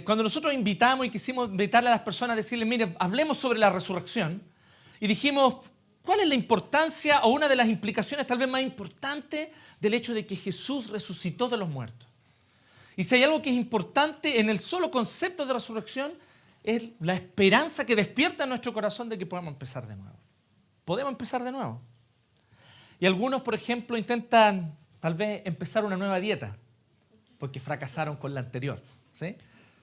Cuando nosotros invitamos y quisimos invitarle a las personas a decirles, mire, hablemos sobre la resurrección, y dijimos, ¿cuál es la importancia o una de las implicaciones tal vez más importantes del hecho de que Jesús resucitó de los muertos? Y si hay algo que es importante en el solo concepto de resurrección, es la esperanza que despierta en nuestro corazón de que podamos empezar de nuevo. Podemos empezar de nuevo. Y algunos, por ejemplo, intentan tal vez empezar una nueva dieta, porque fracasaron con la anterior, ¿sí?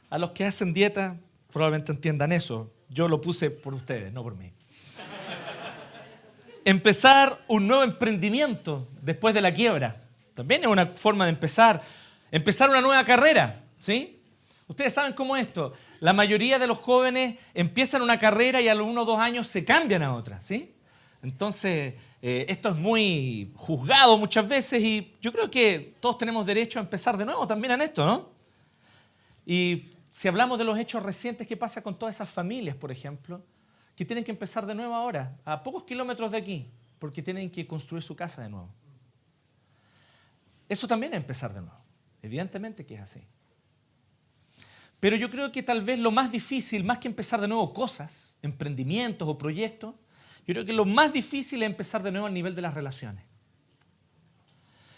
A los que hacen dieta probablemente entiendan eso. Yo lo puse por ustedes, no por mí. Empezar un nuevo emprendimiento después de la quiebra. También es una forma de empezar. Empezar una nueva carrera, ¿sí? Ustedes saben cómo es esto. La mayoría de los jóvenes empiezan una carrera y a los 1 o 2 años se cambian a otra, ¿sí? Entonces, esto es muy juzgado muchas veces y yo creo que todos tenemos derecho a empezar de nuevo también en esto, ¿no? Y si hablamos de los hechos recientes, ¿qué pasa con todas esas familias, por ejemplo, que tienen que empezar de nuevo ahora, a pocos kilómetros de aquí, porque tienen que construir su casa de nuevo? Eso también es empezar de nuevo. Evidentemente que es así. Pero yo creo que tal vez lo más difícil, más que empezar de nuevo cosas, emprendimientos o proyectos, yo creo que lo más difícil es empezar de nuevo al nivel de las relaciones.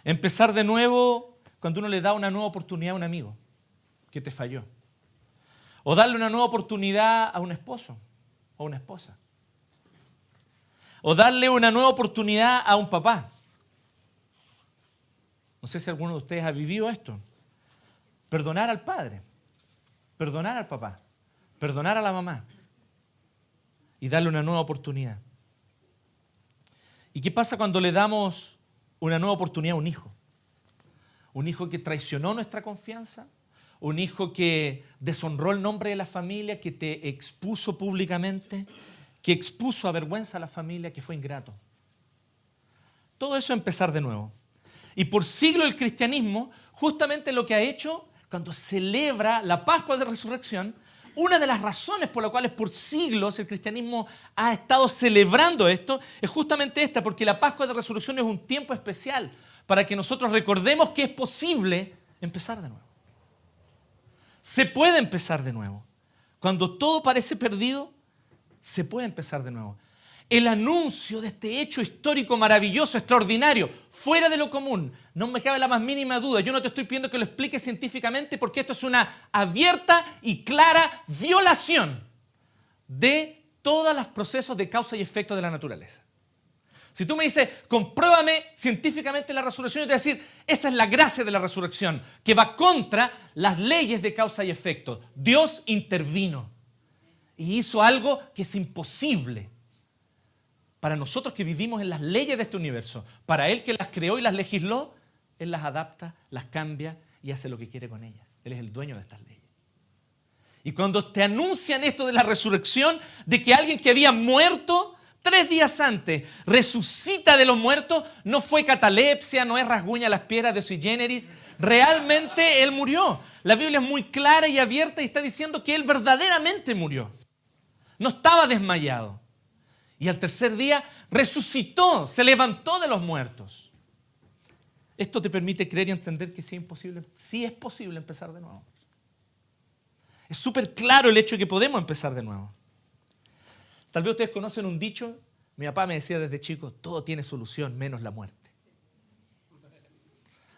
Empezar de nuevo cuando uno le da una nueva oportunidad a un amigo que te falló. O darle una nueva oportunidad a un esposo o una esposa. O darle una nueva oportunidad a un papá. No sé si alguno de ustedes ha vivido esto. Perdonar al padre, perdonar al papá, perdonar a la mamá y darle una nueva oportunidad. ¿Y qué pasa cuando le damos una nueva oportunidad a un hijo? Un hijo que traicionó nuestra confianza, un hijo que deshonró el nombre de la familia, que te expuso públicamente, que expuso a vergüenza a la familia, que fue ingrato. Todo eso es empezar de nuevo. Y por siglos el cristianismo, justamente lo que ha hecho, cuando celebra la Pascua de Resurrección, una de las razones por las cuales por siglos el cristianismo ha estado celebrando esto, es justamente esta, porque la Pascua de Resurrección es un tiempo especial para que nosotros recordemos que es posible empezar de nuevo. Se puede empezar de nuevo. Cuando todo parece perdido, se puede empezar de nuevo. El anuncio de este hecho histórico maravilloso, extraordinario, fuera de lo común, no me cabe la más mínima duda. Yo no te estoy pidiendo que lo expliques científicamente porque esto es una abierta y clara violación de todos los procesos de causa y efecto de la naturaleza. Si tú me dices, compruébame científicamente la resurrección, yo te voy a decir, esa es la gracia de la resurrección, que va contra las leyes de causa y efecto. Dios intervino y hizo algo que es imposible para nosotros que vivimos en las leyes de este universo. Para Él que las creó y las legisló, Él las adapta, las cambia y hace lo que quiere con ellas. Él es el dueño de estas leyes. Y cuando te anuncian esto de la resurrección, de que alguien que había muerto 3 días antes resucita de los muertos, no fue catalepsia, no es rasguña las piedras de sui generis, realmente Él murió. La Biblia es muy clara y abierta y está diciendo que Él verdaderamente murió. No estaba desmayado. Y al 3er día resucitó, se levantó de los muertos. Esto te permite creer y entender que sí es posible empezar de nuevo. Es súper claro el hecho de que podemos empezar de nuevo. Tal vez ustedes conocen un dicho, mi papá me decía desde chico, todo tiene solución menos la muerte.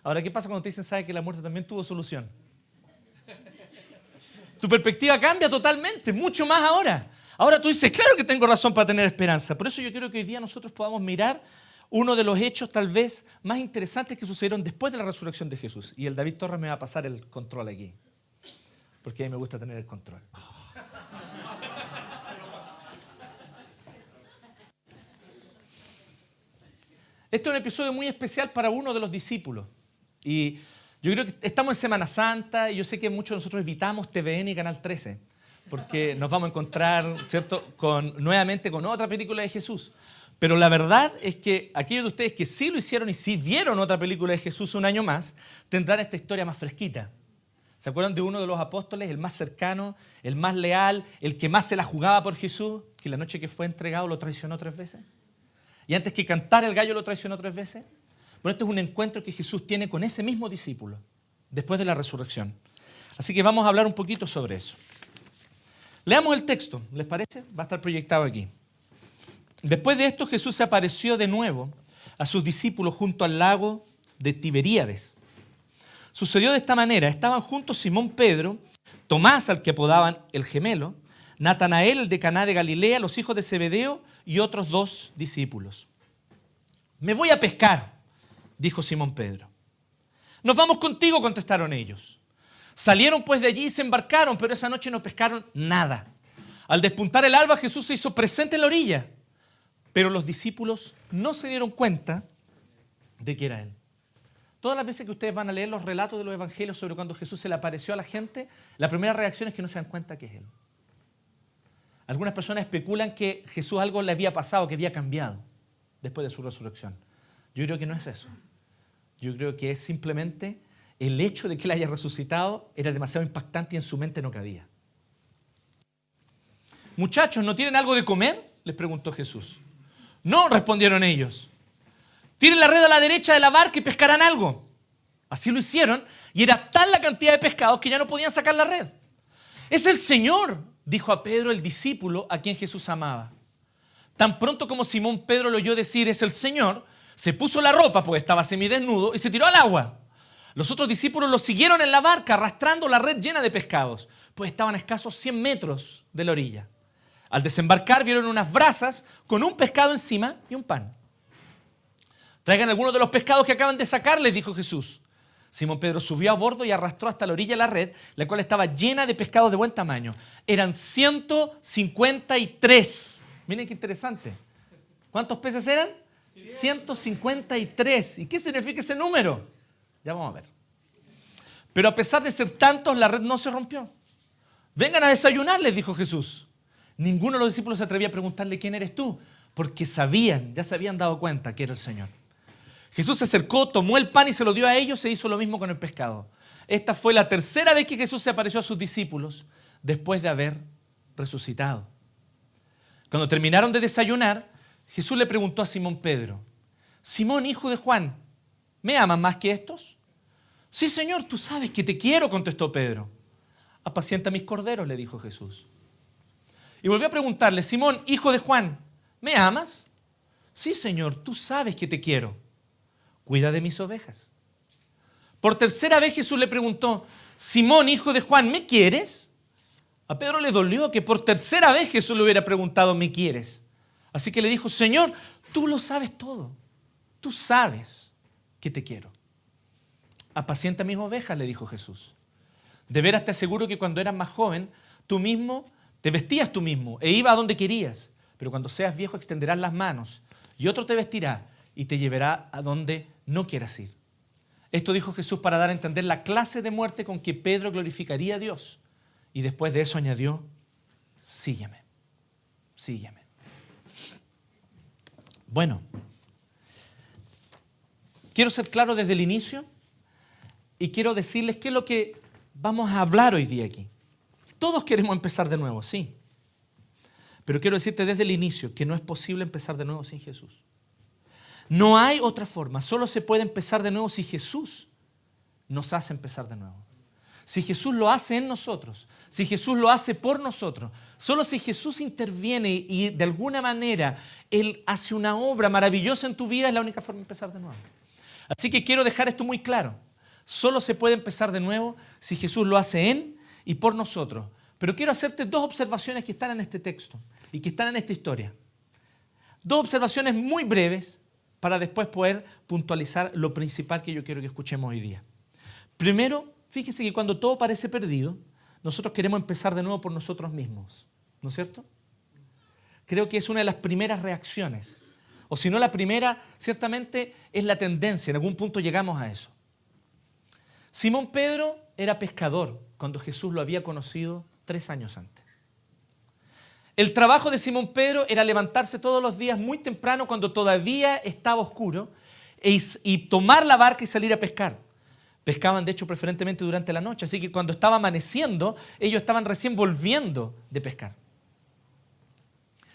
Ahora, ¿qué pasa cuando te dicen, sabe que la muerte también tuvo solución? Tu perspectiva cambia totalmente, mucho más ahora. Ahora tú dices, claro que tengo razón para tener esperanza. Por eso yo creo que hoy día nosotros podamos mirar uno de los hechos tal vez más interesantes que sucedieron después de la resurrección de Jesús. Y el David Torres me va a pasar el control aquí, porque a mí me gusta tener el control. Este es un episodio muy especial para uno de los discípulos. Y yo creo que estamos en Semana Santa y yo sé que muchos de nosotros evitamos TVN y Canal 13 porque nos vamos a encontrar, ¿cierto?, nuevamente con otra película de Jesús. Pero la verdad es que aquellos de ustedes que sí lo hicieron y sí vieron otra película de Jesús un año más, tendrán esta historia más fresquita. ¿Se acuerdan de uno de los apóstoles, el más cercano, el más leal, el que más se la jugaba por Jesús, que la noche que fue entregado lo traicionó 3 veces? Y antes que cantara el gallo lo traicionó 3 veces. Bueno, este es un encuentro que Jesús tiene con ese mismo discípulo, después de la resurrección. Así que vamos a hablar un poquito sobre eso. Leamos el texto, ¿les parece? Va a estar proyectado aquí. Después de esto, Jesús se apareció de nuevo a sus discípulos junto al lago de Tiberíades. Sucedió de esta manera: estaban juntos Simón Pedro, Tomás, al que apodaban el gemelo, Natanael, el de Caná de Galilea, los hijos de Zebedeo y otros 2 discípulos. Me voy a pescar, dijo Simón Pedro. Nos vamos contigo, contestaron ellos. Salieron pues de allí y se embarcaron, pero esa noche no pescaron nada. Al despuntar el alba, Jesús se hizo presente en la orilla, pero los discípulos no se dieron cuenta de que era Él. Todas las veces que ustedes van a leer los relatos de los evangelios sobre cuando Jesús se le apareció a la gente, la primera reacción es que no se dan cuenta que es Él. Algunas personas especulan que Jesús algo le había pasado, que había cambiado después de su resurrección. Yo creo que no es eso. Yo creo que es simplemente el hecho de que Él haya resucitado era demasiado impactante y en su mente no cabía. Muchachos, ¿no tienen algo de comer?, les preguntó Jesús. No, respondieron ellos. Tiren la red a la derecha de la barca y pescarán algo. Así lo hicieron y era tal la cantidad de pescados que ya no podían sacar la red. Es el Señor, dijo a Pedro, el discípulo a quien Jesús amaba. Tan pronto como Simón Pedro lo oyó decir es el Señor, se puso la ropa, pues estaba semidesnudo, y se tiró al agua. Los otros discípulos lo siguieron en la barca, arrastrando la red llena de pescados, pues estaban a escasos 100 metros de la orilla. Al desembarcar vieron unas brasas con un pescado encima y un pan. Traigan algunos de los pescados que acaban de sacar, les dijo Jesús. Simón Pedro subió a bordo y arrastró hasta la orilla la red, la cual estaba llena de pescados de buen tamaño. Eran 153. Miren qué interesante. ¿Cuántos peces eran? 153. ¿Y qué significa ese número? Ya vamos a ver. Pero a pesar de ser tantos, la red no se rompió. Vengan a desayunar, les dijo Jesús. Ninguno de los discípulos se atrevía a preguntarle quién eres tú, porque ya se habían dado cuenta que era el Señor. Jesús se acercó, tomó el pan y se lo dio a ellos, e hizo lo mismo con el pescado. Esta fue la tercera vez que Jesús se apareció a sus discípulos después de haber resucitado. Cuando terminaron de desayunar, Jesús le preguntó a Simón Pedro: Simón, hijo de Juan, ¿me amas más que estos? Sí, Señor, tú sabes que te quiero, contestó Pedro. Apacienta mis corderos, le dijo Jesús. Y volvió a preguntarle: Simón, hijo de Juan, ¿me amas? Sí, Señor, tú sabes que te quiero. Cuida de mis ovejas. Por tercera vez Jesús le preguntó: Simón, hijo de Juan, ¿me quieres? A Pedro le dolió que por tercera vez Jesús le hubiera preguntado: ¿me quieres? Así que le dijo: Señor, tú lo sabes todo. Tú sabes que te quiero. Apacienta mis ovejas, le dijo Jesús. De veras te aseguro que cuando eras más joven, tú mismo te vestías tú mismo e ibas a donde querías. Pero cuando seas viejo extenderás las manos y otro te vestirá y te llevará a donde no quieras ir. Esto dijo Jesús para dar a entender la clase de muerte con que Pedro glorificaría a Dios. Y después de eso añadió: sígueme, sígueme. Bueno, quiero ser claro desde el inicio y quiero decirles qué es lo que vamos a hablar hoy día aquí. Todos queremos empezar de nuevo, sí. Pero quiero decirte desde el inicio que no es posible empezar de nuevo sin Jesús. No hay otra forma. Solo se puede empezar de nuevo si Jesús nos hace empezar de nuevo. Si Jesús lo hace en nosotros, si Jesús lo hace por nosotros, solo si Jesús interviene y de alguna manera Él hace una obra maravillosa en tu vida, es la única forma de empezar de nuevo. Así que quiero dejar esto muy claro. Solo se puede empezar de nuevo si Jesús lo hace en y por nosotros. Pero quiero hacerte 2 observaciones que están en este texto y que están en esta historia. 2 observaciones muy breves para después poder puntualizar lo principal que yo quiero que escuchemos hoy día. Primero, fíjese que cuando todo parece perdido, nosotros queremos empezar de nuevo por nosotros mismos, ¿no es cierto? Creo que es una de las primeras reacciones. o si no la primera, ciertamente es la tendencia. En algún punto llegamos a eso. Simón Pedro era pescador cuando Jesús lo había conocido 3 años antes. El trabajo de Simón Pedro era levantarse todos los días muy temprano cuando todavía estaba oscuro y tomar la barca y salir a pescar. Pescaban, de hecho, preferentemente durante la noche, así que cuando estaba amaneciendo, ellos estaban recién volviendo de pescar.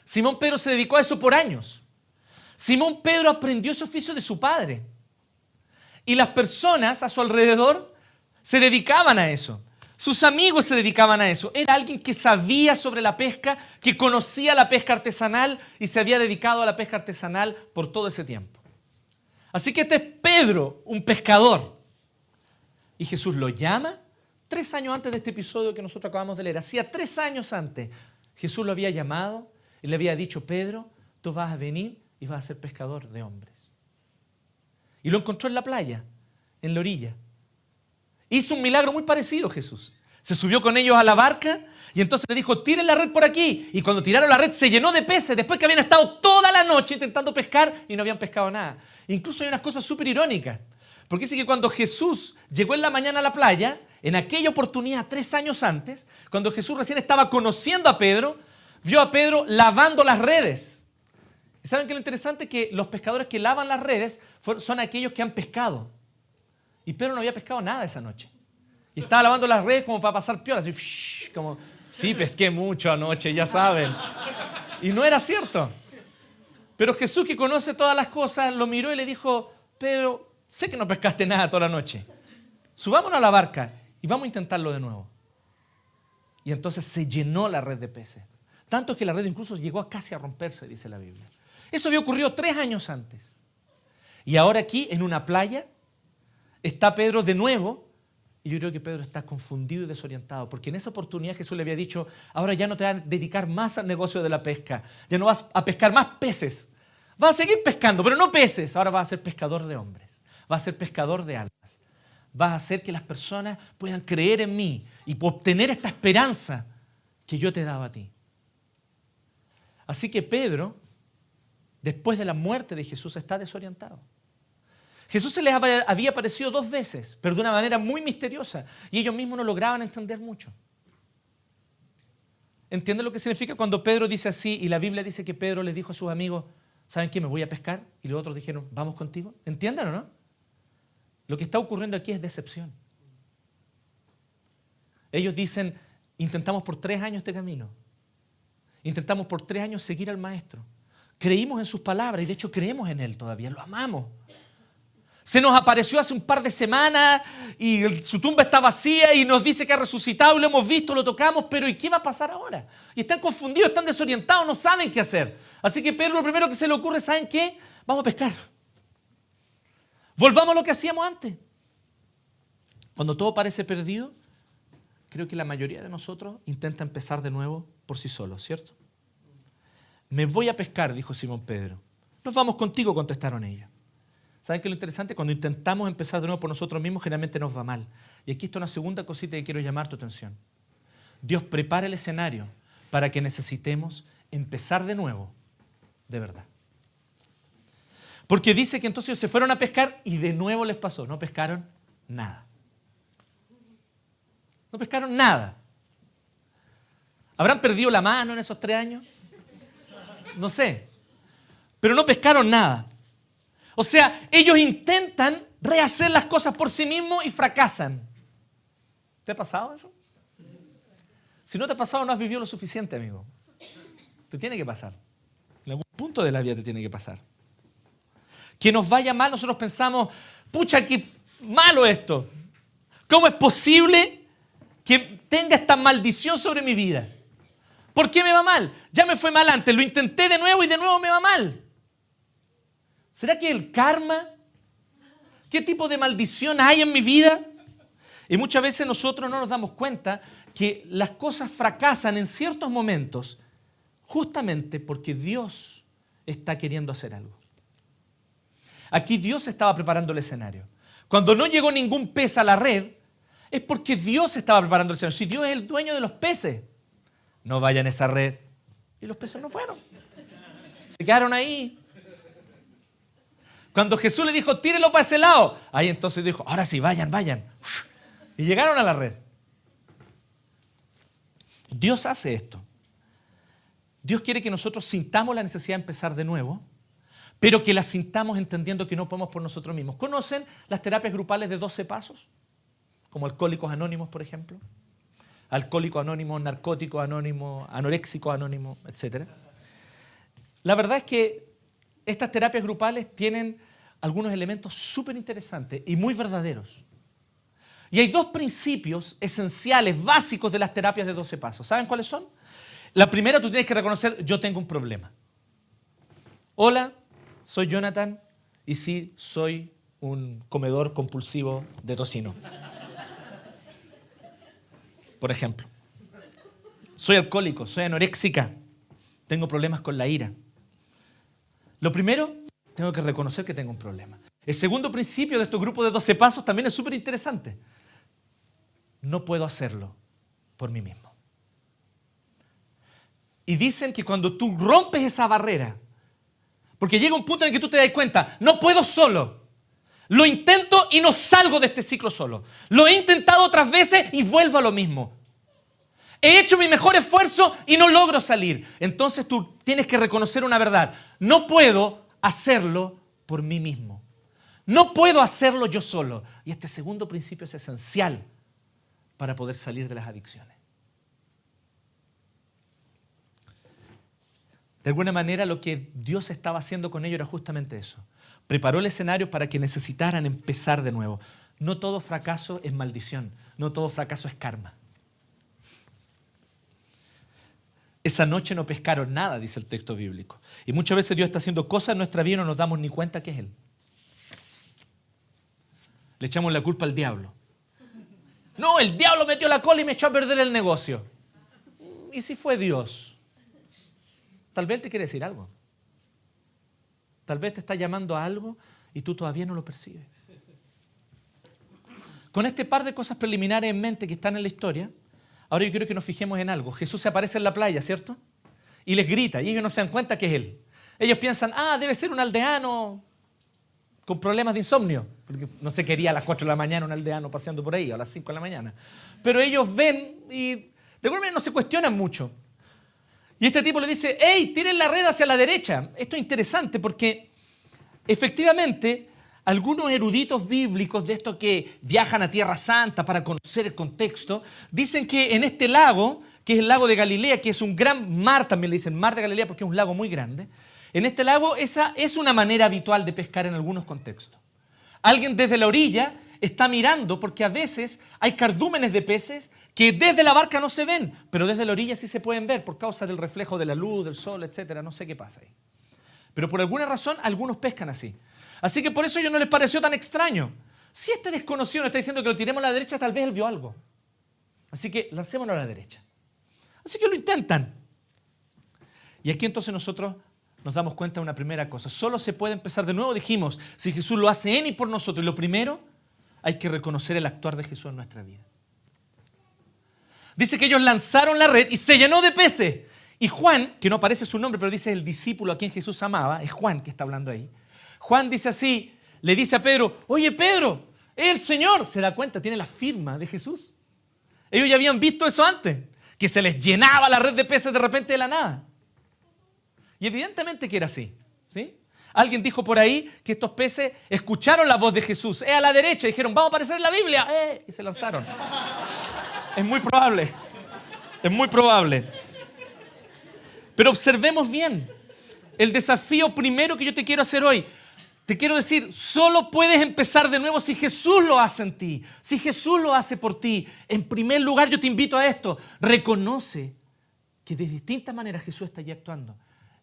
Simón Pedro se dedicó a eso por años. Simón Pedro aprendió ese oficio de su padre. Y las personas a su alrededor se dedicaban a eso. Sus amigos se dedicaban a eso. Era alguien que sabía sobre la pesca, que conocía la pesca artesanal y se había dedicado a la pesca artesanal por todo ese tiempo. Así que este es Pedro, un pescador. Y Jesús lo llama 3 años antes de este episodio que nosotros acabamos de leer. Hacía 3 años antes, Jesús lo había llamado y le había dicho: Pedro, tú vas a venir y vas a ser pescador de hombres. Y lo encontró en la playa, en la orilla. Hizo un milagro muy parecido Jesús. Se subió con ellos a la barca y entonces le dijo: tiren la red por aquí. Y cuando tiraron la red se llenó de peces después que habían estado toda la noche intentando pescar y no habían pescado nada. Incluso hay unas cosas súper irónicas. Porque dice que cuando Jesús llegó en la mañana a la playa, en aquella oportunidad 3 años antes, cuando Jesús recién estaba conociendo a Pedro, vio a Pedro lavando las redes. ¿Y saben qué es lo interesante? Que los pescadores que lavan las redes son aquellos que han pescado. Y Pedro no había pescado nada esa noche. Y estaba lavando las redes como para pasar piola, así, como, sí, pesqué mucho anoche, ya saben. Y no era cierto. Pero Jesús, que conoce todas las cosas, lo miró y le dijo: Pedro, sé que no pescaste nada toda la noche. Subámonos a la barca y vamos a intentarlo de nuevo. Y entonces se llenó la red de peces. Tanto que la red incluso llegó casi a romperse, dice la Biblia. Eso había ocurrido 3 años antes. Y ahora aquí, en una playa, está Pedro de nuevo. Y yo creo que Pedro está confundido y desorientado. Porque en esa oportunidad Jesús le había dicho: ahora ya no te vas a dedicar más al negocio de la pesca. Ya no vas a pescar más peces. Vas a seguir pescando, pero no peces. Ahora vas a ser pescador de hombres. Vas a ser pescador de almas. Vas a hacer que las personas puedan creer en mí y obtener esta esperanza que yo te daba a ti. Así que Pedro, después de la muerte de Jesús, está desorientado. Jesús se les había aparecido 2 veces, pero de una manera muy misteriosa, y ellos mismos no lograban entender mucho. ¿Entienden lo que significa cuando Pedro dice así y la Biblia dice que Pedro les dijo a sus amigos: ¿saben qué? Me voy a pescar. Y los otros dijeron: ¿vamos contigo? ¿Entienden o no? Lo que está ocurriendo aquí es decepción. Ellos dicen: intentamos por 3 años este camino. Intentamos por 3 años seguir al Maestro. Creímos en sus palabras y de hecho creemos en Él todavía, lo amamos. Se nos apareció hace un par de semanas y su tumba está vacía y nos dice que ha resucitado y lo hemos visto, lo tocamos, pero ¿y qué va a pasar ahora? Y están confundidos, están desorientados, no saben qué hacer. Así que Pedro, lo primero que se le ocurre, ¿saben qué? Vamos a pescar. Volvamos a lo que hacíamos antes. Cuando todo parece perdido, creo que la mayoría de nosotros intenta empezar de nuevo por sí solos, ¿cierto? Me voy a pescar, dijo Simón Pedro. Nos vamos contigo, contestaron ellos. ¿Saben qué es lo interesante? Cuando intentamos empezar de nuevo por nosotros mismos, generalmente nos va mal. Y aquí está una segunda cosita que quiero llamar tu atención. Dios prepara el escenario para que necesitemos empezar de nuevo, de verdad. Porque dice que entonces se fueron a pescar y de nuevo les pasó. No pescaron nada. No pescaron nada. ¿Habrán perdido la mano en esos 3 años? No sé. Pero no pescaron nada. O sea, ellos intentan rehacer las cosas por sí mismos y fracasan. ¿Te ha pasado eso? Si no te ha pasado, no has vivido lo suficiente, amigo. Te tiene que pasar. En algún punto de la vida te tiene que pasar. Que nos vaya mal, nosotros pensamos: pucha, qué malo esto. ¿Cómo es posible que tenga esta maldición sobre mi vida? ¿Por qué me va mal? Ya me fue mal antes, lo intenté de nuevo y de nuevo me va mal. ¿Será que el karma? ¿Qué tipo de maldición hay en mi vida? Y muchas veces nosotros no nos damos cuenta que las cosas fracasan en ciertos momentos justamente porque Dios está queriendo hacer algo. Aquí Dios estaba preparando el escenario. Cuando no llegó ningún pez a la red, es porque Dios estaba preparando el escenario. Si Dios es el dueño de los peces, no vayan a esa red. Y los peces no fueron. Se quedaron ahí. Cuando Jesús le dijo, tírelo para ese lado, ahí entonces dijo, ahora sí, vayan, vayan. Y llegaron a la red. Dios hace esto. Dios quiere que nosotros sintamos la necesidad de empezar de nuevo, pero que la sintamos entendiendo que no podemos por nosotros mismos. ¿Conocen las terapias grupales de 12 pasos? Como Alcohólicos Anónimos, por ejemplo. Alcohólicos Anónimos, Narcóticos Anónimos, Anoréxicos Anónimos, etc. La verdad es que estas terapias grupales tienen algunos elementos súper interesantes y muy verdaderos. Y hay dos principios esenciales, básicos de las terapias de 12 pasos. ¿Saben cuáles son? La primera, tú tienes que reconocer, yo tengo un problema. Hola, soy Jonathan y sí, soy un comedor compulsivo de tocino. Por ejemplo. Soy alcohólico, soy anoréxica, tengo problemas con la ira. Lo primero, tengo que reconocer que tengo un problema. El segundo principio de estos grupos de 12 pasos también es súper interesante. No puedo hacerlo por mí mismo. Y dicen que cuando tú rompes esa barrera, porque llega un punto en el que tú te das cuenta, no puedo solo. Lo intento y no salgo de este ciclo solo. Lo he intentado otras veces y vuelvo a lo mismo. He hecho mi mejor esfuerzo y no logro salir. Entonces tú tienes que reconocer una verdad. No puedo hacerlo por mí mismo. No puedo hacerlo yo solo. Y este segundo principio es esencial para poder salir de las adicciones. De alguna manera lo que Dios estaba haciendo con ellos era justamente eso. Preparó el escenario para que necesitaran empezar de nuevo. No todo fracaso es maldición. No todo fracaso es karma. Esa noche no pescaron nada, dice el texto bíblico. Y muchas veces Dios está haciendo cosas en nuestra vida y no nos damos ni cuenta que es Él. Le echamos la culpa al diablo. No, el diablo metió la cola y me echó a perder el negocio. ¿Y si fue Dios? Tal vez Él te quiere decir algo. Tal vez te está llamando a algo y tú todavía no lo percibes. Con este par de cosas preliminares en mente que están en la historia, ahora yo quiero que nos fijemos en algo. Jesús se aparece en la playa, ¿cierto? Y les grita, y ellos no se dan cuenta que es Él. Ellos piensan, debe ser un aldeano con problemas de insomnio. Porque no se quería a las 4 de la mañana un aldeano paseando por ahí, a las 5 de la mañana. Pero ellos ven y de alguna manera no se cuestionan mucho. Y este tipo le dice, hey, tiren la red hacia la derecha. Esto es interesante porque efectivamente algunos eruditos bíblicos de estos que viajan a Tierra Santa para conocer el contexto, dicen que en este lago, que es el lago de Galilea, que es un gran mar, también le dicen mar de Galilea porque es un lago muy grande, en este lago esa es una manera habitual de pescar en algunos contextos. Alguien desde la orilla está mirando porque a veces hay cardúmenes de peces que desde la barca no se ven, pero desde la orilla sí se pueden ver por causa del reflejo de la luz, del sol, etcétera. No sé qué pasa ahí. Pero por alguna razón algunos pescan así. Así que por eso a ellos no les pareció tan extraño. Si este desconocido nos está diciendo que lo tiremos a la derecha, tal vez él vio algo. Así que lancémoslo a la derecha. Así que lo intentan. Y aquí entonces nosotros nos damos cuenta de una primera cosa. Solo se puede empezar de nuevo, dijimos, si Jesús lo hace en y por nosotros. Y lo primero, hay que reconocer el actuar de Jesús en nuestra vida. Dice que ellos lanzaron la red y se llenó de peces. Y Juan, que no aparece su nombre, pero dice el discípulo a quien Jesús amaba, es Juan que está hablando ahí. Juan dice así, le dice a Pedro, oye Pedro, el Señor, se da cuenta, tiene la firma de Jesús. Ellos ya habían visto eso antes, que se les llenaba la red de peces de repente de la nada. Y evidentemente que era así, ¿sí? Alguien dijo por ahí que estos peces escucharon la voz de Jesús, a la derecha, y dijeron, vamos a aparecer en la Biblia, y se lanzaron. Es muy probable, es muy probable. Pero observemos bien, el desafío primero que yo te quiero hacer hoy, te quiero decir, solo puedes empezar de nuevo si Jesús lo hace en ti, si Jesús lo hace por ti. En primer lugar, yo te invito a esto, reconoce que de distintas maneras Jesús está allí actuando.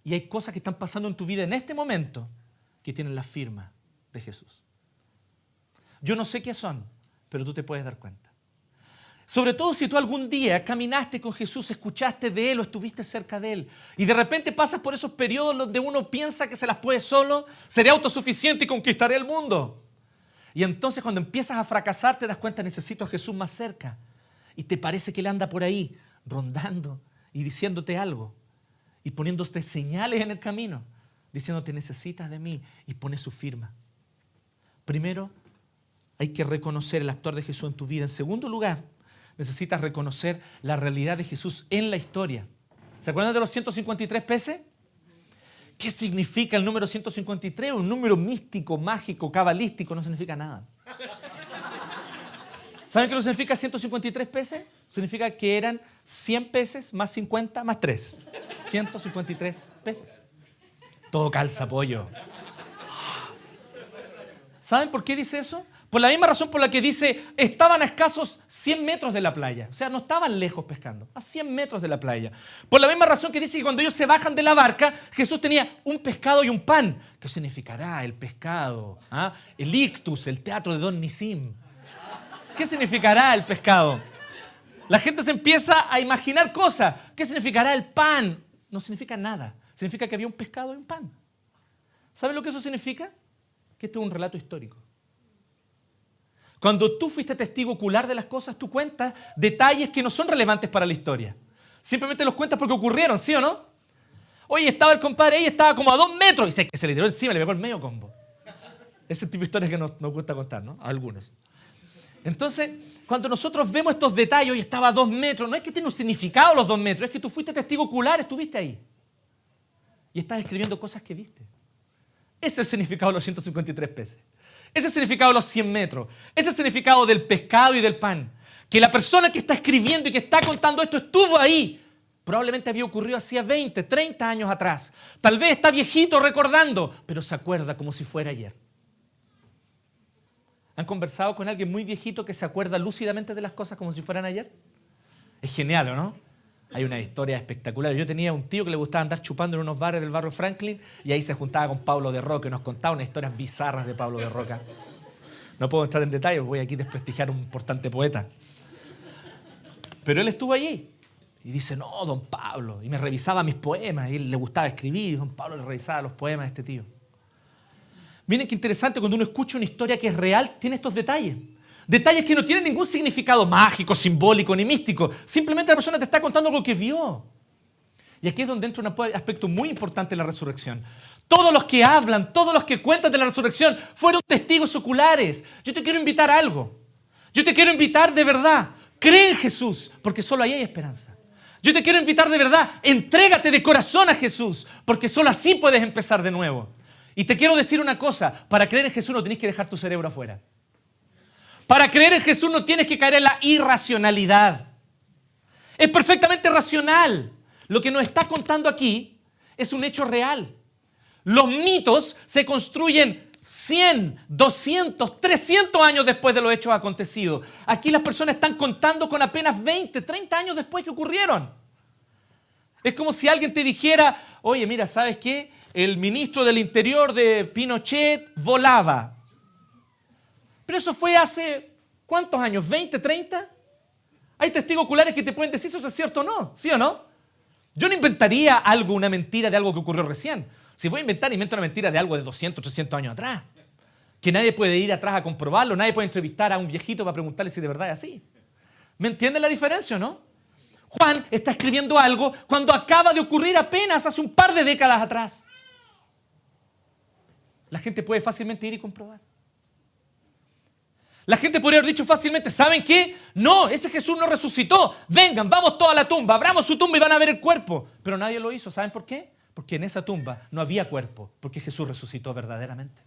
Y hay cosas que están pasando en tu vida en este momento que tienen la firma de Jesús. Yo no sé qué son, pero tú te puedes dar cuenta. Sobre todo si tú algún día caminaste con Jesús, escuchaste de Él o estuviste cerca de Él y de repente pasas por esos periodos donde uno piensa que se las puede solo, seré autosuficiente y conquistaré el mundo. Y entonces cuando empiezas a fracasar te das cuenta, necesito a Jesús más cerca. Y te parece que Él anda por ahí rondando y diciéndote algo y poniéndote señales en el camino. diciendo te necesitas de mí y pone su firma. Primero, hay que reconocer el actuar de Jesús en tu vida. En segundo lugar, necesitas reconocer la realidad de Jesús en la historia. ¿Se acuerdan de los 153 peces? ¿Qué significa el número 153? Un número místico, mágico, cabalístico, no significa nada. ¿Saben qué no significa 153 peces? Significa que eran 100 peces más 50 más 3. 153 peces. Todo calza, pollo. ¿Saben por qué dice eso? Por la misma razón por la que dice, estaban a escasos 100 metros de la playa. O sea, no estaban lejos pescando, a 100 metros de la playa. Por la misma razón que dice que cuando ellos se bajan de la barca, Jesús tenía un pescado y un pan. ¿Qué significará el pescado? ¿Ah? El ictus, el teatro de Don Nisim. ¿Qué significará el pescado? La gente se empieza a imaginar cosas. ¿Qué significará el pan? No significa nada. Significa que había un pescado y un pan. ¿Saben lo que eso significa? Que esto es un relato histórico. Cuando tú fuiste testigo ocular de las cosas, tú cuentas detalles que no son relevantes para la historia. Simplemente los cuentas porque ocurrieron, ¿sí o no? Oye, estaba el compadre ahí, estaba como a 2 metros y se le tiró encima, le pegó el medio combo. Ese tipo de historias que nos gusta contar, ¿no? A algunos. Entonces, cuando nosotros vemos estos detalles, oye, estaba a 2 metros, no es que tiene un significado los 2 metros, es que tú fuiste testigo ocular, estuviste ahí. Y estás escribiendo cosas que viste. Ese es el significado de los 153 peces. Ese es el significado de los 100 metros. Ese es el significado del pescado y del pan. Que la persona que está escribiendo y que está contando esto estuvo ahí. Probablemente había ocurrido hacía 20, 30 años atrás. Tal vez está viejito recordando, pero se acuerda como si fuera ayer. ¿Han conversado con alguien muy viejito que se acuerda lúcidamente de las cosas como si fueran ayer? Es genial, ¿o no? Hay una historia espectacular. Yo tenía un tío que le gustaba andar chupando en unos bares del barrio Franklin y ahí se juntaba con Pablo de Roca y nos contaba unas historias bizarras de Pablo de Roca. No puedo entrar en detalles, voy aquí a desprestigiar a un importante poeta. Pero él estuvo allí y dice, no, don Pablo. Y me revisaba mis poemas, y él le gustaba escribir y don Pablo le revisaba los poemas a este tío. Miren qué interesante, cuando uno escucha una historia que es real, tiene estos detalles. Detalles que no tienen ningún significado mágico, simbólico ni místico. Simplemente la persona te está contando algo que vio. Y aquí es donde entra un aspecto muy importante de la resurrección. Todos los que hablan, todos los que cuentan de la resurrección fueron testigos oculares. Yo te quiero invitar a algo. Yo te quiero invitar de verdad. Cree en Jesús, porque solo ahí hay esperanza. Yo te quiero invitar de verdad. Entrégate de corazón a Jesús, porque solo así puedes empezar de nuevo. Y te quiero decir una cosa. Para creer en Jesús no tienes que dejar tu cerebro afuera. Para creer en Jesús no tienes que caer en la irracionalidad. Es perfectamente racional. Lo que nos está contando aquí es un hecho real. Los mitos se construyen 100, 200, 300 años después de los hechos acontecidos. Aquí las personas están contando con apenas 20, 30 años después que ocurrieron. Es como si alguien te dijera, oye, mira, ¿sabes qué? El ministro del Interior de Pinochet volaba. Pero eso fue hace, ¿cuántos años? ¿20, 30? Hay testigos oculares que te pueden decir si eso es cierto o no, ¿sí o no? Yo no inventaría algo, una mentira de algo que ocurrió recién. Si voy a inventar, invento una mentira de algo de 200, 300 años atrás. Que nadie puede ir atrás a comprobarlo, nadie puede entrevistar a un viejito para preguntarle si de verdad es así. ¿Me entienden la diferencia o no? Juan está escribiendo algo cuando acaba de ocurrir apenas hace un par de décadas atrás. La gente puede fácilmente ir y comprobar. La gente podría haber dicho fácilmente, ¿saben qué? No, ese Jesús no resucitó. Vengan, vamos todos a la tumba, abramos su tumba y van a ver el cuerpo. Pero nadie lo hizo, ¿saben por qué? Porque en esa tumba no había cuerpo, porque Jesús resucitó verdaderamente.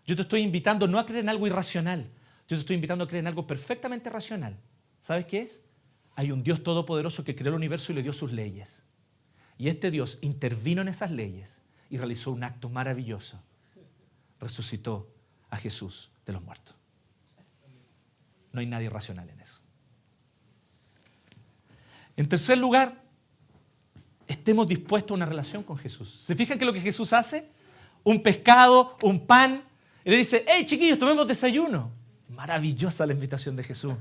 Yo te estoy invitando no a creer en algo irracional, yo te estoy invitando a creer en algo perfectamente racional. ¿Sabes qué es? Hay un Dios todopoderoso que creó el universo y le dio sus leyes. Y este Dios intervino en esas leyes y realizó un acto maravilloso. Resucitó a Jesús de los muertos. No hay nadie racional en eso. En tercer lugar, estemos dispuestos a una relación con Jesús. ¿Se fijan que lo que Jesús hace? Un pescado, un pan. Y le dice, hey chiquillos, tomemos desayuno. Maravillosa la invitación de Jesús.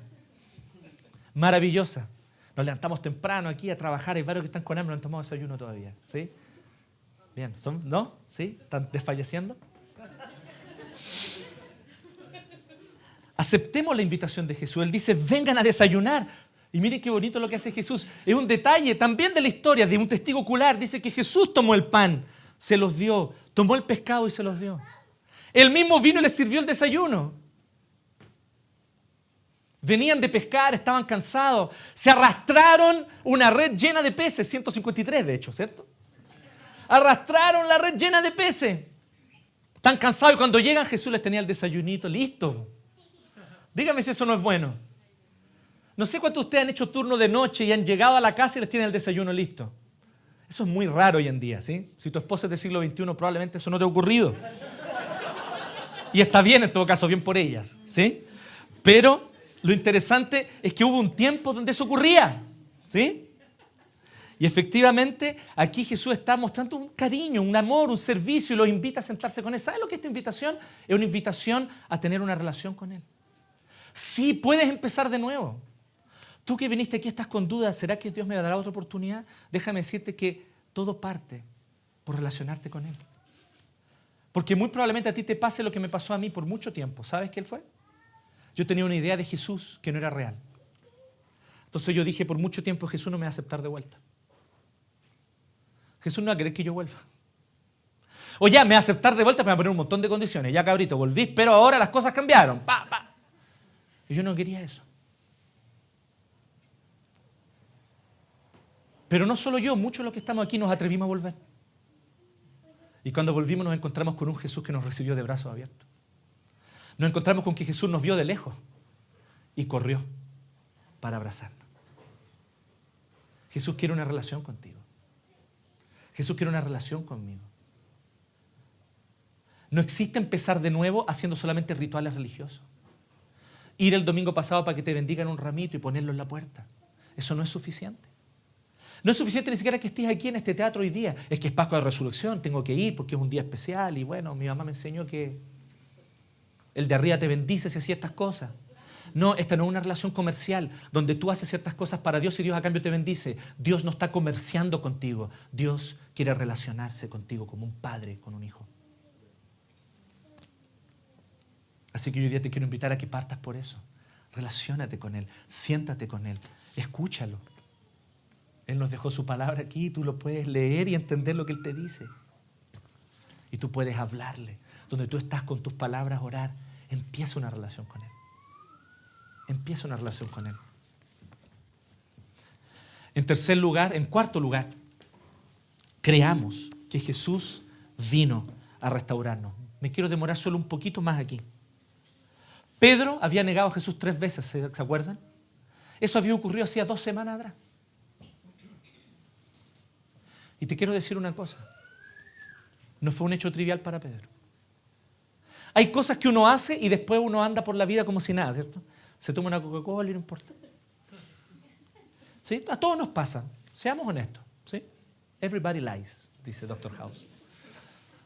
Maravillosa. Nos levantamos temprano aquí a trabajar. Hay varios que están con hambre, no han tomado desayuno todavía. ¿Sí? Bien, ¿no? ¿Sí? ¿Están desfalleciendo? Aceptemos la invitación de Jesús. Él dice, vengan a desayunar. Y miren qué bonito lo que hace Jesús. Es un detalle también de la historia, de un testigo ocular. Dice que Jesús tomó el pan, se los dio, tomó el pescado y se los dio. Él mismo vino y les sirvió el desayuno. Venían de pescar, estaban cansados. Se arrastraron una red llena de peces, 153 de hecho, ¿cierto? Arrastraron la red llena de peces. Están cansados y cuando llegan Jesús les tenía el desayunito listo. Dígame si eso no es bueno. No sé cuántos de ustedes han hecho turno de noche y han llegado a la casa y les tienen el desayuno listo. Eso es muy raro hoy en día, ¿sí? Si tu esposa es del siglo XXI, probablemente eso no te ha ocurrido. Y está bien en todo caso, bien por ellas, ¿sí? Pero lo interesante es que hubo un tiempo donde eso ocurría, ¿sí? Y efectivamente aquí Jesús está mostrando un cariño, un amor, un servicio y los invita a sentarse con Él. ¿Sabes lo que es esta invitación? Es una invitación a tener una relación con Él. Sí, puedes empezar de nuevo. Tú que viniste aquí estás con dudas, ¿será que Dios me dará otra oportunidad? Déjame decirte que todo parte por relacionarte con Él. Porque muy probablemente a ti te pase lo que me pasó a mí por mucho tiempo. ¿Sabes qué fue? Yo tenía una idea de Jesús que no era real. Entonces yo dije, por mucho tiempo Jesús no me va a aceptar de vuelta. Jesús no va a querer que yo vuelva. O ya, me va a aceptar de vuelta, me va a poner un montón de condiciones. Ya, cabrito, volví, pero ahora las cosas cambiaron. Y yo no quería eso. Pero no solo yo, muchos de los que estamos aquí nos atrevimos a volver. Y cuando volvimos nos encontramos con un Jesús que nos recibió de brazos abiertos. Nos encontramos con que Jesús nos vio de lejos y corrió para abrazarnos. Jesús quiere una relación contigo. Jesús quiere una relación conmigo. No existe empezar de nuevo haciendo solamente rituales religiosos. Ir el domingo pasado para que te bendigan un ramito y ponerlo en la puerta. Eso no es suficiente. No es suficiente ni siquiera que estés aquí en este teatro hoy día. Es que es Pascua de Resurrección, tengo que ir porque es un día especial. Y bueno, mi mamá me enseñó que el de arriba te bendice si hacía estas cosas. No, esta no es una relación comercial donde tú haces ciertas cosas para Dios y Dios a cambio te bendice. Dios no está comerciando contigo. Dios quiere relacionarse contigo como un padre con un hijo. Así que hoy día te quiero invitar a que partas por eso. Relaciónate con Él, siéntate con Él, escúchalo. Él nos dejó su palabra aquí, tú lo puedes leer y entender lo que Él te dice. Y tú puedes hablarle. Donde tú estás con tus palabras, orar. Empieza una relación con Él. Empieza una relación con Él. En cuarto lugar, creamos que Jesús vino a restaurarnos. Me quiero demorar solo un poquito más aquí. Pedro había negado a Jesús 3 veces, ¿se acuerdan? Eso había ocurrido hacía 2 semanas atrás. Y te quiero decir una cosa. No fue un hecho trivial para Pedro. Hay cosas que uno hace y después uno anda por la vida como si nada, ¿cierto? Se toma una Coca-Cola y no importa. ¿Sí? A todos nos pasa. Seamos honestos. ¿Sí? Everybody lies, dice Dr. House.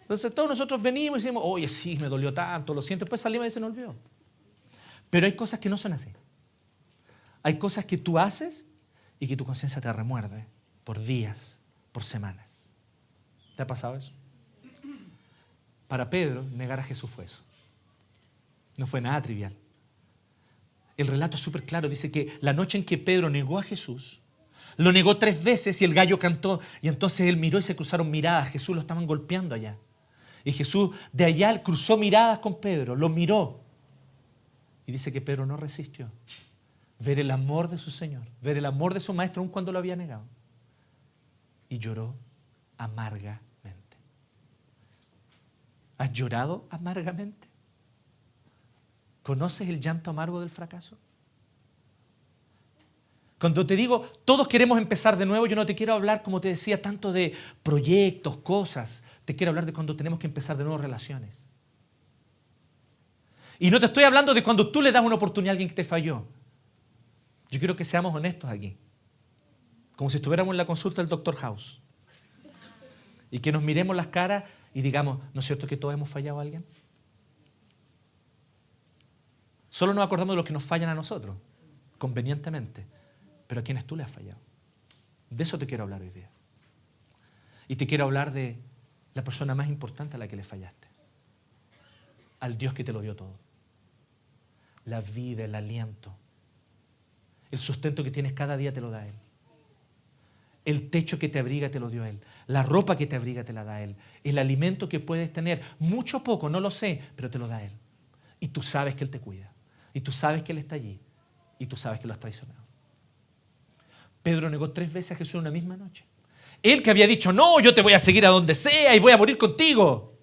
Entonces todos nosotros venimos y decimos, oye, sí, me dolió tanto, lo siento. Después salimos y se nos olvidó. Pero hay cosas que no son así. Hay cosas que tú haces y que tu conciencia te remuerde por días, por semanas. ¿Te ha pasado eso? Para Pedro, negar a Jesús fue eso. No fue nada trivial. El relato es súper claro. Dice que la noche en que Pedro negó a Jesús, lo negó 3 veces y el gallo cantó. Y entonces él miró y se cruzaron miradas. Jesús lo estaban golpeando allá. Y Jesús de allá cruzó miradas con Pedro, lo miró. Y dice que Pedro no resistió. Ver el amor de su Señor, ver el amor de su Maestro aun cuando lo había negado. Y lloró amargamente. ¿Has llorado amargamente? ¿Conoces el llanto amargo del fracaso? Cuando te digo, todos queremos empezar de nuevo, yo no te quiero hablar, como te decía, tanto de proyectos, cosas. Te quiero hablar de cuando tenemos que empezar de nuevo relaciones. Y no te estoy hablando de cuando tú le das una oportunidad a alguien que te falló. Yo quiero que seamos honestos aquí. Como si estuviéramos en la consulta del Dr. House. Y que nos miremos las caras y digamos, ¿no es cierto que todos hemos fallado a alguien? Solo nos acordamos de los que nos fallan a nosotros, convenientemente. Pero a quienes tú le has fallado. De eso te quiero hablar hoy día. Y te quiero hablar de la persona más importante a la que le fallaste. Al Dios que te lo dio todo. La vida, el aliento. El sustento que tienes cada día te lo da Él. El techo que te abriga te lo dio Él. La ropa que te abriga te la da Él. El alimento que puedes tener, mucho o poco, no lo sé, pero te lo da Él. Y tú sabes que Él te cuida. Y tú sabes que Él está allí. Y tú sabes que lo has traicionado. Pedro negó 3 veces a Jesús en una misma noche. Él que había dicho, no, yo te voy a seguir a donde sea y voy a morir contigo.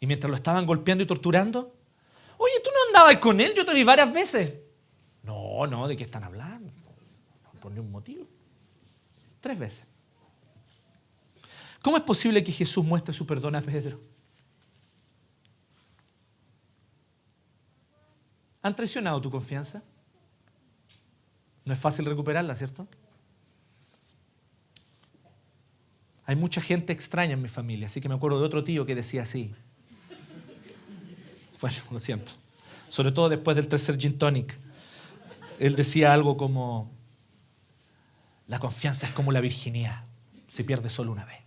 Y mientras lo estaban golpeando y torturando, oye, ¿tú no andabas con Él? Yo te vi varias veces. No, ¿de qué están hablando? No, por ningún motivo. 3 veces. ¿Cómo es posible que Jesús muestre su perdón a Pedro? ¿Han traicionado tu confianza? No es fácil recuperarla, ¿cierto? Hay mucha gente extraña en mi familia, así que me acuerdo de otro tío que decía así. Bueno, lo siento. Sobre todo después del 3er gin tonic. Él decía algo como, la confianza es como la virginidad, se pierde solo una vez.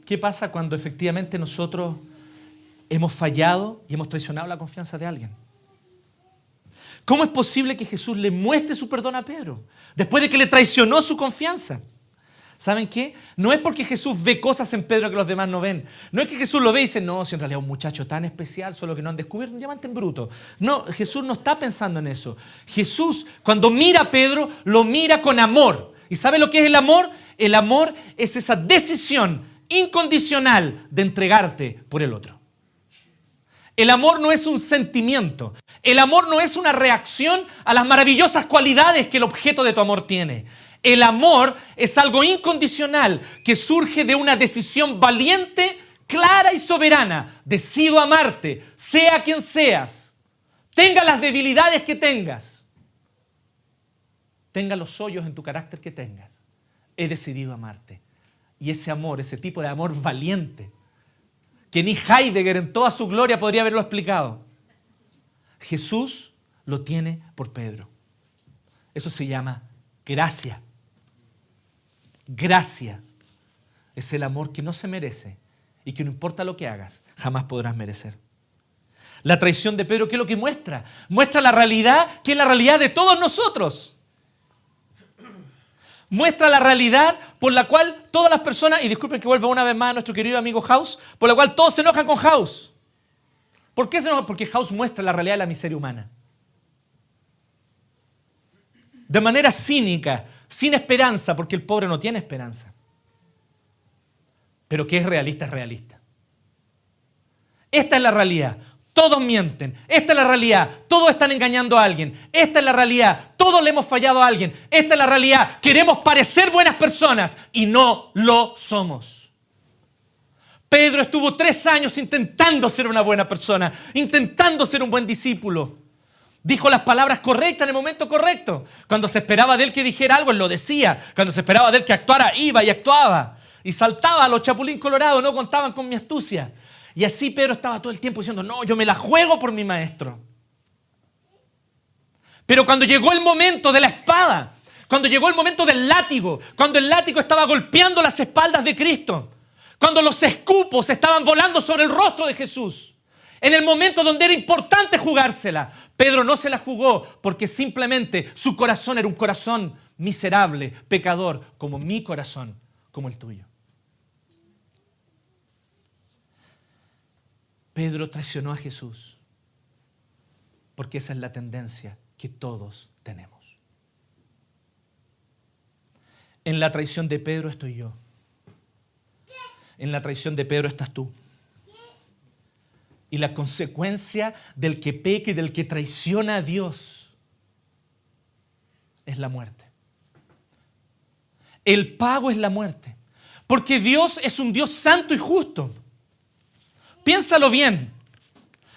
¿Qué pasa cuando efectivamente nosotros hemos fallado y hemos traicionado la confianza de alguien? ¿Cómo es posible que Jesús le muestre su perdón a Pedro después de que le traicionó su confianza? ¿Saben qué? No es porque Jesús ve cosas en Pedro que los demás no ven. No es que Jesús lo ve y dice, no, si en realidad es un muchacho tan especial, solo que no han descubierto un diamante en bruto. No, Jesús no está pensando en eso. Jesús, cuando mira a Pedro, lo mira con amor. ¿Y sabe lo que es el amor? El amor es esa decisión incondicional de entregarte por el otro. El amor no es un sentimiento. El amor no es una reacción a las maravillosas cualidades que el objeto de tu amor tiene. El amor es algo incondicional que surge de una decisión valiente, clara y soberana. Decido amarte, sea quien seas. Tenga las debilidades que tengas. Tenga los hoyos en tu carácter que tengas. He decidido amarte. Y ese amor, ese tipo de amor valiente, que ni Heidegger en toda su gloria podría haberlo explicado, Jesús lo tiene por Pedro. Eso se llama gracia. Gracia es el amor que no se merece y que no importa lo que hagas, jamás podrás merecer. La traición de Pedro, ¿qué es lo que muestra? Muestra la realidad, que es la realidad de todos nosotros. Muestra la realidad por la cual todas las personas, y disculpen que vuelva una vez más a nuestro querido amigo House, por la cual todos se enojan con House. ¿Por qué se enojan? Porque House muestra la realidad de la miseria humana. De manera cínica, sin esperanza, porque el pobre no tiene esperanza. Pero que es realista, es realista. Esta es la realidad. Todos mienten. Esta es la realidad. Todos están engañando a alguien. Esta es la realidad. Todos le hemos fallado a alguien. Esta es la realidad. Queremos parecer buenas personas y no lo somos. Pedro estuvo 3 años intentando ser una buena persona, intentando ser un buen discípulo. Dijo las palabras correctas en el momento correcto. Cuando se esperaba de él que dijera algo, él lo decía. Cuando se esperaba de él que actuara, iba y actuaba. Y saltaba a los chapulín colorados, no contaban con mi astucia. Y así Pedro estaba todo el tiempo diciendo, no, yo me la juego por mi maestro. Pero cuando llegó el momento de la espada, cuando llegó el momento del látigo, cuando el látigo estaba golpeando las espaldas de Cristo, cuando los escupos estaban volando sobre el rostro de Jesús, en el momento donde era importante jugársela, Pedro no se la jugó porque simplemente su corazón era un corazón miserable, pecador, como mi corazón, como el tuyo. Pedro traicionó a Jesús porque esa es la tendencia que todos tenemos. En la traición de Pedro estoy yo. En la traición de Pedro estás tú. Y la consecuencia del que peca y del que traiciona a Dios es la muerte. El pago es la muerte. Porque Dios es un Dios santo y justo. Piénsalo bien.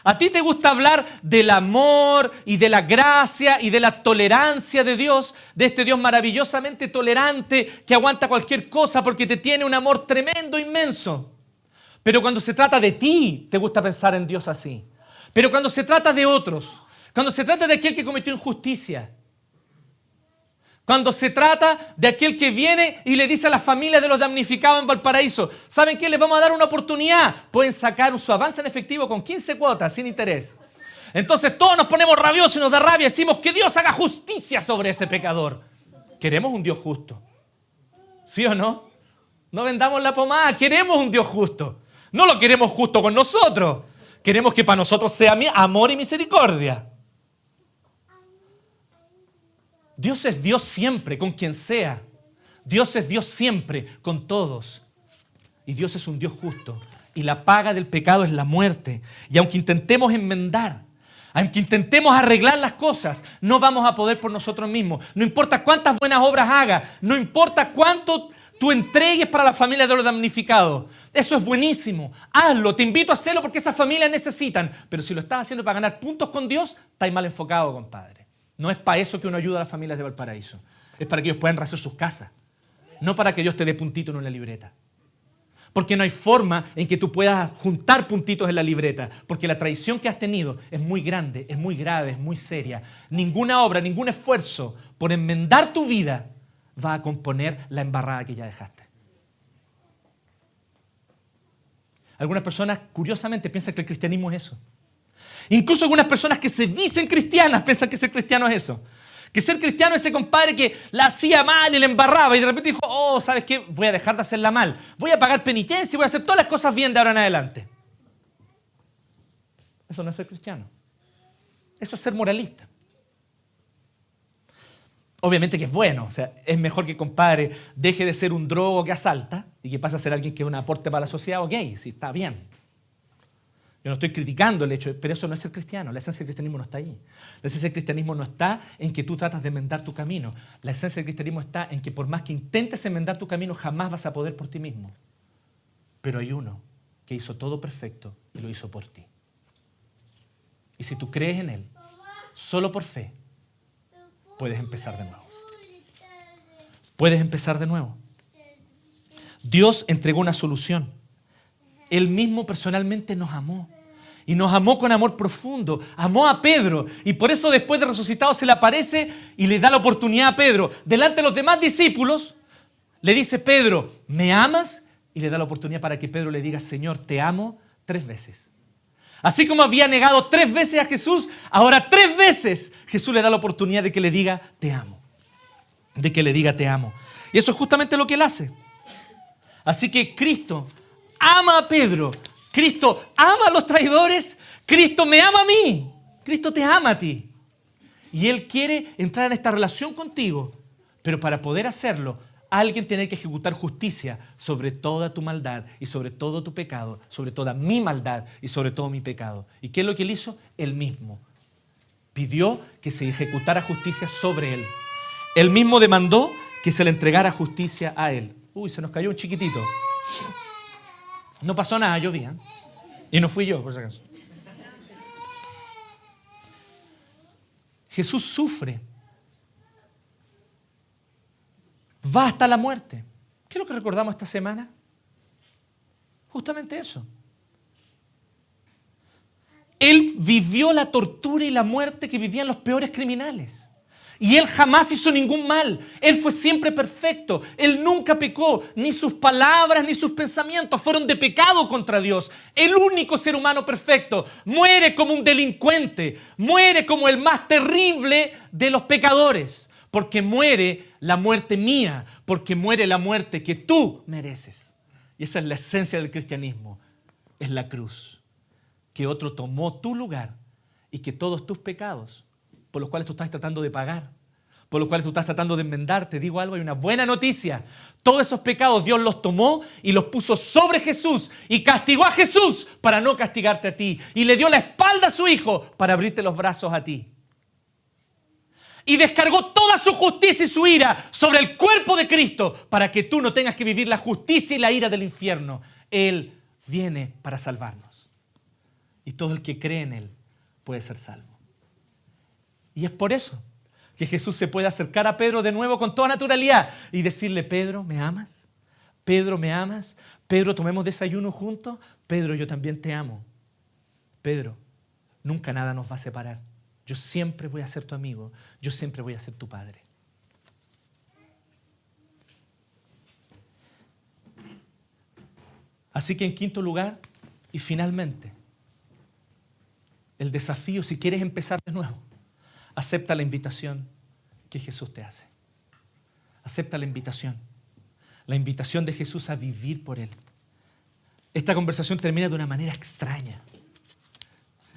A ti te gusta hablar del amor y de la gracia y de la tolerancia de Dios, de este Dios maravillosamente tolerante que aguanta cualquier cosa porque te tiene un amor tremendo, inmenso. Pero cuando se trata de ti, te gusta pensar en Dios así. Pero cuando se trata de otros, cuando se trata de aquel que cometió injusticia, Cuando se trata de aquel que viene y le dice a las familias de los damnificados en Valparaíso, ¿saben qué? Les vamos a dar una oportunidad. Pueden sacar su avance en efectivo con 15 cuotas sin interés. Entonces todos nos ponemos rabiosos y nos da rabia. Decimos que Dios haga justicia sobre ese pecador. Queremos un Dios justo. ¿Sí o no? No vendamos la pomada. Queremos un Dios justo. No lo queremos justo con nosotros. Queremos que para nosotros sea amor y misericordia. Dios es Dios siempre, con quien sea. Dios es Dios siempre, con todos. Y Dios es un Dios justo. Y la paga del pecado es la muerte. Y aunque intentemos enmendar, aunque intentemos arreglar las cosas, no vamos a poder por nosotros mismos. No importa cuántas buenas obras hagas, no importa cuánto tú entregues para la familia de los damnificados. Eso es buenísimo. Hazlo, te invito a hacerlo porque esas familias necesitan. Pero si lo estás haciendo para ganar puntos con Dios, estás mal enfocado, compadre. No es para eso que uno ayuda a las familias de Valparaíso. Es para que ellos puedan rehacer sus casas. No para que Dios te dé puntitos en una libreta. Porque no hay forma en que tú puedas juntar puntitos en la libreta. Porque la traición que has tenido es muy grande, es muy grave, es muy seria. Ninguna obra, ningún esfuerzo por enmendar tu vida va a componer la embarrada que ya dejaste. Algunas personas, curiosamente, piensan que el cristianismo es eso. Incluso algunas personas que se dicen cristianas piensan que ser cristiano es eso. Que ser cristiano es ese compadre que la hacía mal y la embarraba y de repente dijo, oh, ¿sabes qué? Voy a dejar de hacerla mal. Voy a pagar penitencia y voy a hacer todas las cosas bien de ahora en adelante. Eso no es ser cristiano. Eso es ser moralista. Obviamente que es bueno. O sea, es mejor que compadre deje de ser un drogo que asalta y que pase a ser alguien que es un aporte para la sociedad. Ok, sí, está bien. Yo no estoy criticando el hecho, pero eso no es ser cristiano. La esencia del cristianismo no está ahí. La esencia del cristianismo no está en que tú tratas de enmendar tu camino. La esencia del cristianismo está en que por más que intentes enmendar tu camino, jamás vas a poder por ti mismo. Pero hay uno que hizo todo perfecto y lo hizo por ti. Y si tú crees en Él, solo por fe, puedes empezar de nuevo. Puedes empezar de nuevo. Dios entregó una solución. Él mismo personalmente nos amó. Y nos amó con amor profundo. Amó a Pedro. Y por eso después de resucitado se le aparece y le da la oportunidad a Pedro. Delante de los demás discípulos, le dice, Pedro, ¿me amas? Y le da la oportunidad para que Pedro le diga, Señor, te amo 3 veces. Así como había negado 3 veces a Jesús, ahora 3 veces Jesús le da la oportunidad de que le diga, te amo. De que le diga, te amo. Y eso es justamente lo que Él hace. Así que Cristo ama a Pedro. Cristo ama a los traidores. Cristo me ama a mí. Cristo te ama a ti. Y Él quiere entrar en esta relación contigo. Pero para poder hacerlo, alguien tiene que ejecutar justicia sobre toda tu maldad y sobre todo tu pecado, sobre toda mi maldad y sobre todo mi pecado. ¿Y qué es lo que Él hizo? Él mismo pidió que se ejecutara justicia sobre Él. Él mismo demandó que se le entregara justicia a Él. Uy, se nos cayó un chiquitito. No pasó nada, yo vi, ¿eh? Y no fui yo, por si acaso. Jesús sufre. Va hasta la muerte. ¿Qué es lo que recordamos esta semana? Justamente eso. Él vivió la tortura y la muerte que vivían los peores criminales. Y Él jamás hizo ningún mal. Él fue siempre perfecto. Él nunca pecó. Ni sus palabras ni sus pensamientos fueron de pecado contra Dios. El único ser humano perfecto muere como un delincuente. Muere como el más terrible de los pecadores. Porque muere la muerte mía. Porque muere la muerte que tú mereces. Y esa es la esencia del cristianismo. Es la cruz. Que otro tomó tu lugar y que todos tus pecados por los cuales tú estás tratando de pagar, por los cuales tú estás tratando de enmendar, te digo algo, hay una buena noticia. Todos esos pecados Dios los tomó y los puso sobre Jesús y castigó a Jesús para no castigarte a ti. Y le dio la espalda a su Hijo para abrirte los brazos a ti. Y descargó toda su justicia y su ira sobre el cuerpo de Cristo para que tú no tengas que vivir la justicia y la ira del infierno. Él viene para salvarnos. Y todo el que cree en Él puede ser salvo. Y es por eso que Jesús se puede acercar a Pedro de nuevo con toda naturalidad y decirle, Pedro, ¿me amas? Pedro, ¿me amas? Pedro, tomemos desayuno juntos. Pedro, yo también te amo. Pedro, nunca nada nos va a separar. Yo siempre voy a ser tu amigo. Yo siempre voy a ser tu padre. Así que en quinto lugar, y finalmente, el desafío, si quieres empezar de nuevo, acepta la invitación que Jesús te hace. Acepta la invitación de Jesús a vivir por Él. Esta conversación termina de una manera extraña.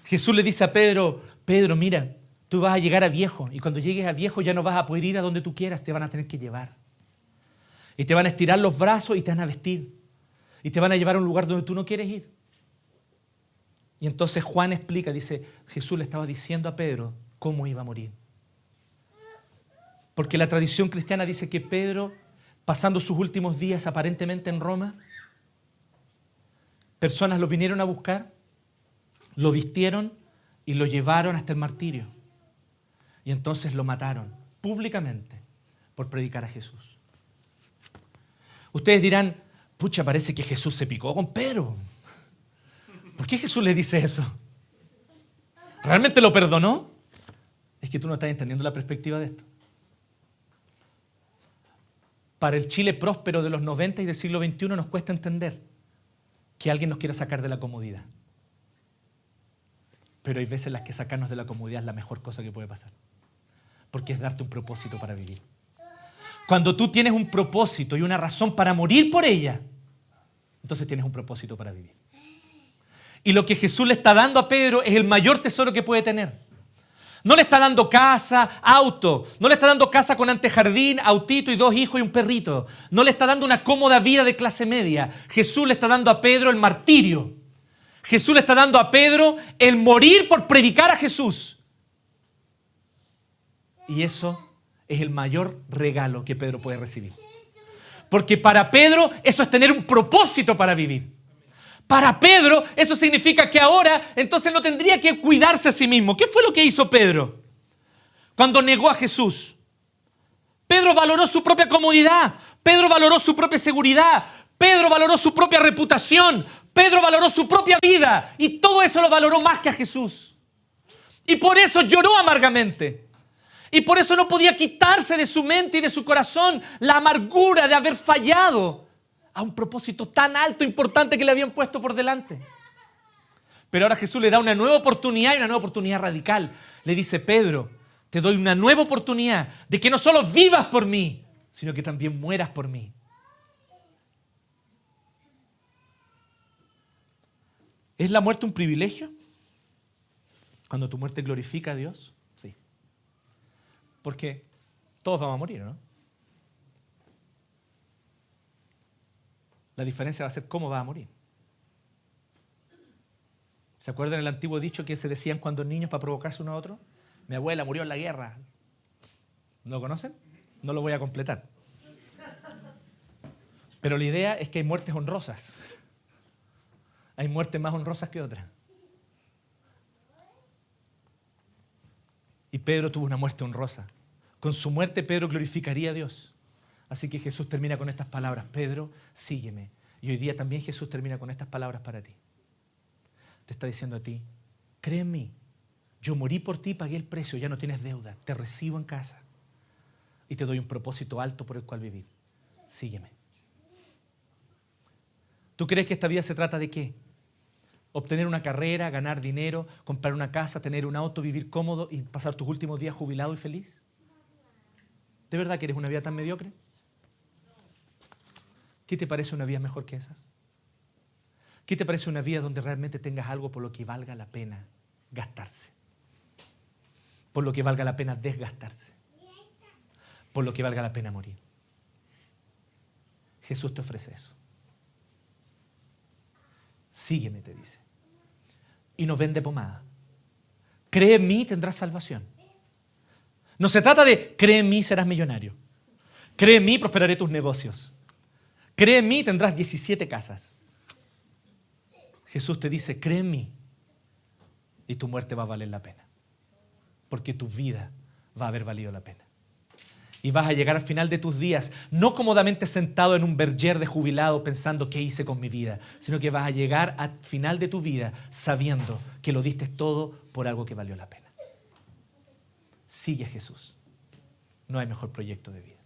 Jesús le dice a Pedro, Pedro, mira, tú vas a llegar a viejo y cuando llegues a viejo ya no vas a poder ir a donde tú quieras, te van a tener que llevar. Y te van a estirar los brazos y te van a vestir. Y te van a llevar a un lugar donde tú no quieres ir. Y entonces Juan explica, dice, Jesús le estaba diciendo a Pedro cómo iba a morir. Porque la tradición cristiana dice que Pedro, pasando sus últimos días aparentemente en Roma, personas lo vinieron a buscar, lo vistieron y lo llevaron hasta el martirio. Y entonces lo mataron públicamente por predicar a Jesús. Ustedes dirán, pucha, parece que Jesús se picó con Pedro. ¿Por qué Jesús le dice eso? ¿Realmente lo perdonó? Es que tú no estás entendiendo la perspectiva de esto. Para el Chile próspero de los 90 y del siglo XXI nos cuesta entender que alguien nos quiera sacar de la comodidad. Pero hay veces en las que sacarnos de la comodidad es la mejor cosa que puede pasar. Porque es darte un propósito para vivir. Cuando tú tienes un propósito y una razón para morir por ella, entonces tienes un propósito para vivir. Y lo que Jesús le está dando a Pedro es el mayor tesoro que puede tener. No le está dando casa, auto. No le está dando casa con antejardín, autito y 2 hijos y un perrito. No le está dando una cómoda vida de clase media. Jesús le está dando a Pedro el martirio. Jesús le está dando a Pedro el morir por predicar a Jesús. Y eso es el mayor regalo que Pedro puede recibir. Porque para Pedro eso es tener un propósito para vivir. Para Pedro eso significa que ahora entonces no tendría que cuidarse a sí mismo. ¿Qué fue lo que hizo Pedro cuando negó a Jesús? Pedro valoró su propia comodidad. Pedro valoró su propia seguridad. Pedro valoró su propia reputación. Pedro valoró su propia vida. Y todo eso lo valoró más que a Jesús. Y por eso lloró amargamente. Y por eso no podía quitarse de su mente y de su corazón la amargura de haber fallado a un propósito tan alto, importante que le habían puesto por delante. Pero ahora Jesús le da una nueva oportunidad y una nueva oportunidad radical. Le dice, Pedro, te doy una nueva oportunidad de que no solo vivas por mí, sino que también mueras por mí. ¿Es la muerte un privilegio? Cuando tu muerte glorifica a Dios, sí. Porque todos vamos a morir, ¿no? La diferencia va a ser cómo va a morir. ¿Se acuerdan el antiguo dicho que se decían cuando niños para provocarse uno a otro? Mi abuela murió en la guerra. ¿No lo conocen? No lo voy a completar. Pero la idea es que hay muertes honrosas. Hay muertes más honrosas que otras. Y Pedro tuvo una muerte honrosa. Con su muerte Pedro glorificaría a Dios. Así que Jesús termina con estas palabras, Pedro, sígueme. Y hoy día también Jesús termina con estas palabras para ti. Te está diciendo a ti, cree en mí. Yo morí por ti, pagué el precio, ya no tienes deuda. Te recibo en casa. Y te doy un propósito alto por el cual vivir. Sígueme. ¿Tú crees que esta vida se trata de qué? Obtener una carrera, ganar dinero, comprar una casa, tener un auto, vivir cómodo y pasar tus últimos días jubilado y feliz. ¿De verdad que eres una vida tan mediocre? ¿Qué te parece una vida mejor que esa? ¿Qué te parece una vida donde realmente tengas algo por lo que valga la pena gastarse? Por lo que valga la pena desgastarse. Por lo que valga la pena morir. Jesús te ofrece eso. Sígueme, te dice. Y no vende pomada. Cree en mí, tendrás salvación. No se trata de cree en mí, serás millonario. Cree en mí, prosperaré tus negocios. Cree en mí, tendrás 17 casas. Jesús te dice, cree en mí y tu muerte va a valer la pena. Porque tu vida va a haber valido la pena. Y vas a llegar al final de tus días, no cómodamente sentado en un berger de jubilado pensando qué hice con mi vida, sino que vas a llegar al final de tu vida sabiendo que lo diste todo por algo que valió la pena. Sigue a Jesús. No hay mejor proyecto de vida.